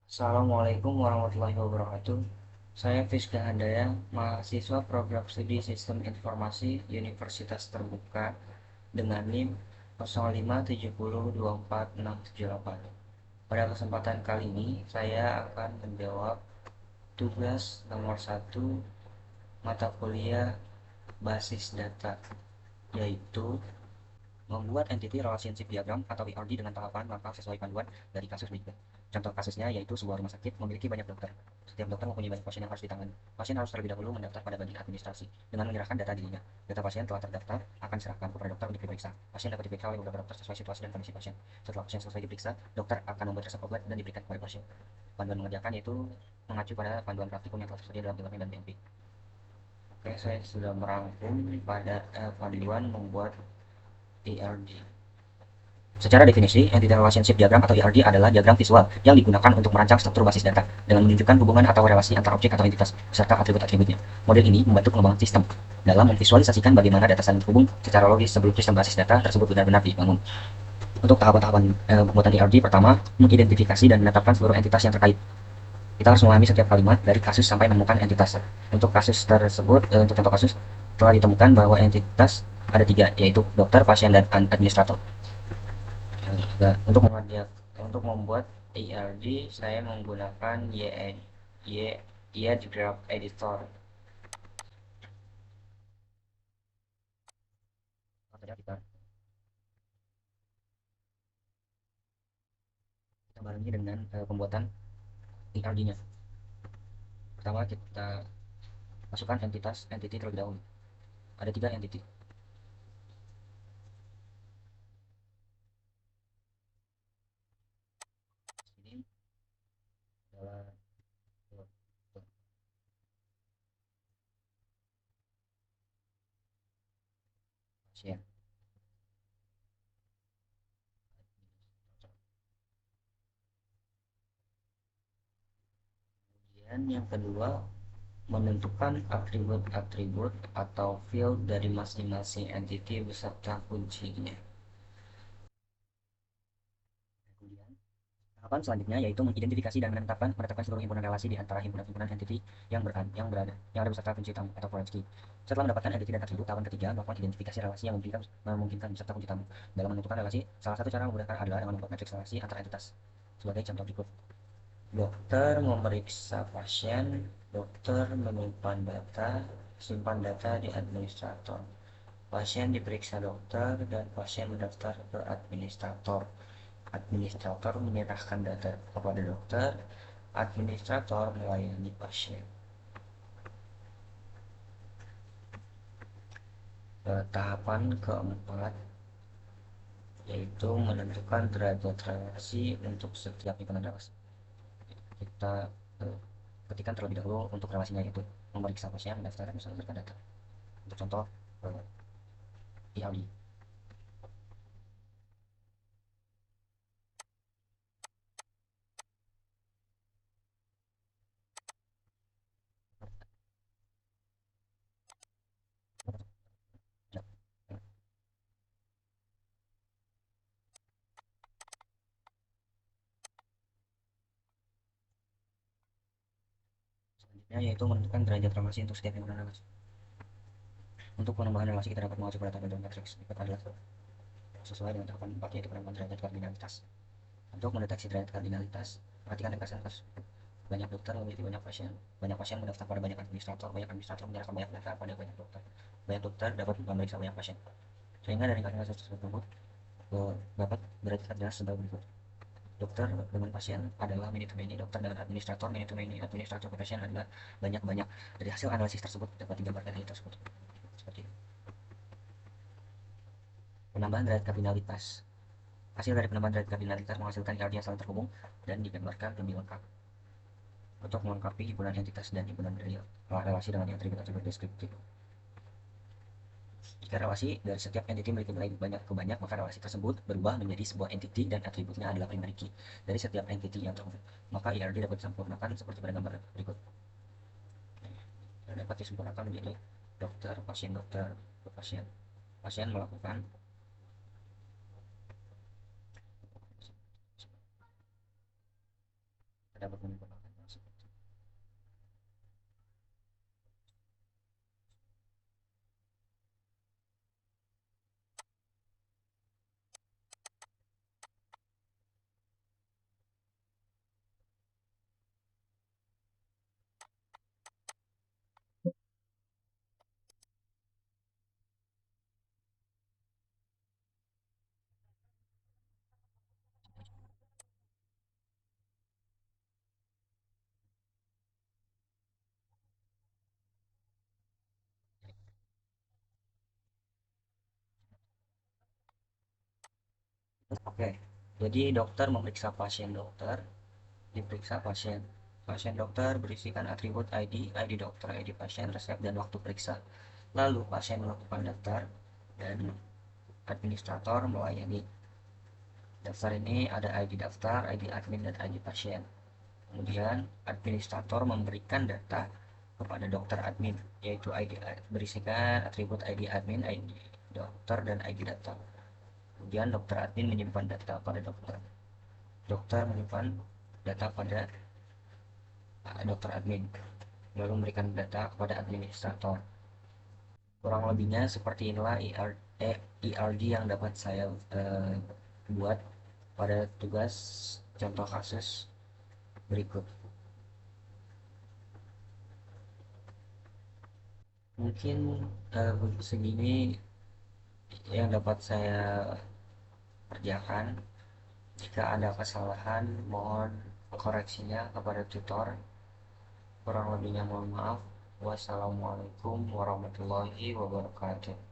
Assalamualaikum warahmatullahi wabarakatuh. Saya Fiska Handaya, mahasiswa program studi Sistem Informasi Universitas Terbuka dengan NIM 0570246678. Pada kesempatan kali ini, saya akan menjawab tugas nomor satu mata kuliah basis data, yaitu membuat entity relationship diagram atau ERD dengan tahapan langkah sesuai panduan dari kasus berikut. Contoh kasusnya yaitu sebuah rumah sakit memiliki banyak dokter. Setiap dokter mempunyai banyak pasien yang harus ditangani. Pasien harus terlebih dahulu mendaftar pada bagian administrasi dengan menyerahkan data dirinya. Data pasien telah terdaftar akan diserahkan kepada dokter untuk diperiksa. Pasien dapat diperiksa oleh beberapa dokter sesuai situasi dan kondisi pasien. Setelah pasien selesai diperiksa, dokter akan membuat resep obat dan diberikan kepada pasien. Panduan mengerjakan yaitu mengacu pada panduan praktikum yang telah tersedia dalam dokumenter dan BMP. Oke, saya sudah merangkum pada panduan membuat ERD. Secara definisi, Entity Relationship Diagram atau ERD adalah diagram visual yang digunakan untuk merancang struktur basis data dengan menunjukkan hubungan atau relasi antar objek atau entitas beserta atribut-atributnya. Model ini membantu pengembangan sistem dalam memvisualisasikan bagaimana data saling terhubung secara logis sebelum sistem basis data tersebut benar-benar dibangun. Untuk tahapan-tahapan pembuatan ERD, pertama, mengidentifikasi dan menetapkan seluruh entitas yang terkait. Kita harus memahami setiap kalimat dari kasus sampai menemukan entitas. Untuk kasus tersebut, untuk contoh kasus, telah ditemukan bahwa entitas ada tiga, yaitu dokter, pasien, dan administrator. Nah, untuk membuat ERD saya menggunakan Graph Editor. Makanya kita barengi dengan pembuatan ERD-nya. Pertama kita masukkan entity terlebih dahulu. Ada tiga entity. Ini adalah pasien. Kemudian yang kedua, menentukan atribut-atribut atau field dari masing-masing entity beserta kuncinya. Kemudian tahapan selanjutnya yaitu mengidentifikasi dan menetapkan seluruh himpunan relasi di antara himpunan-himpunan entity yang ada beserta kunci tamu atau foreign key. Setelah mendapatkan entity dan atribut, tahapan ketiga melakukan identifikasi relasi yang memungkinkan beserta kunci tamu. Dalam menentukan relasi, salah satu cara memudahkan adalah dengan membuat matriks relasi antara entitas. Sebagai contoh berikut, dokter memeriksa pasien, dokter menyimpan data, simpan data di administrator. Pasien diperiksa dokter dan pasien mendaftar ke administrator. Administrator menyerahkan data kepada dokter, administrator melayani pasien. Tahapan keempat yaitu menentukan derajat relasi untuk setiap himpunan relasi. Kita ketikkan terlebih dahulu untuk relasinya yaitu memeriksa pasien, mendaftar, dan mensalurkan data. Untuk contoh IAUDI. Selanjutnya yaitu menentukan derajat relasi untuk setiap himpunan relasi. Untuk penambahan relasi kita dapat mengacu pada tabel matriks. Berikut adalah sesuai dengan tahapan 4 yaitu penambahan derajat kardinalitas. Untuk mendeteksi derajat kardinalitas, perhatikan ringkasan kasus. Banyak dokter memiliki banyak pasien. Banyak pasien mendaftar pada banyak administrator. Banyak administrator menyerahkan banyak data pada banyak dokter. Banyak dokter dapat memeriksa banyak pasien. Sehingga dari ringkasan kasus tersebut dapat derajat kardinalitas sebagai berikut. Dokter dengan pasien adalah many to many, dokter dengan administrator many to many, administrator ke pasien adalah banyak-banyak. Dari hasil analisis tersebut dapat digambarkan hal tersebut. Seperti penambahan derajat kardinalitas. Hasil dari penambahan derajat kardinalitas menghasilkan ERD yang saling terhubung dan digambarkan lebih lengkap. Untuk melengkapi himpunan entitas dan himpunan real, relasi dengan atribut-atribut deskriptif. Jika relasi dari setiap entity memiliki nilai banyak ke banyak, maka relasi tersebut berubah menjadi sebuah entity dan atributnya adalah primary key dari setiap entity yang terhubung. Maka ERD dapat disempurnakan seperti pada gambar berikut. Dapat disempurnakan menjadi dokter, pasien. Pasien melakukan dapat menggunakan hal seperti itu. Oke, jadi dokter memeriksa pasien dokter, diperiksa pasien. Pasien dokter berisikan atribut ID dokter, ID pasien, resep, dan waktu periksa. Lalu pasien melakukan daftar dan administrator melayani. Daftar ini ada ID daftar, ID admin, dan ID pasien. Kemudian administrator memberikan data kepada dokter admin, yaitu ID berisikan atribut ID admin, ID dokter, dan ID data. Kemudian dokter admin menyimpan data pada dokter. Dokter menyimpan data pada dokter admin, lalu memberikan data kepada administrator. Kurang lebihnya seperti inilah ERD yang dapat saya buat pada tugas contoh kasus berikut. Mungkin segini yang dapat saya kerjakan. Jika ada kesalahan, mohon koreksinya kepada tutor. Kurang lebihnya mohon maaf. Wassalamualaikum warahmatullahi wabarakatuh.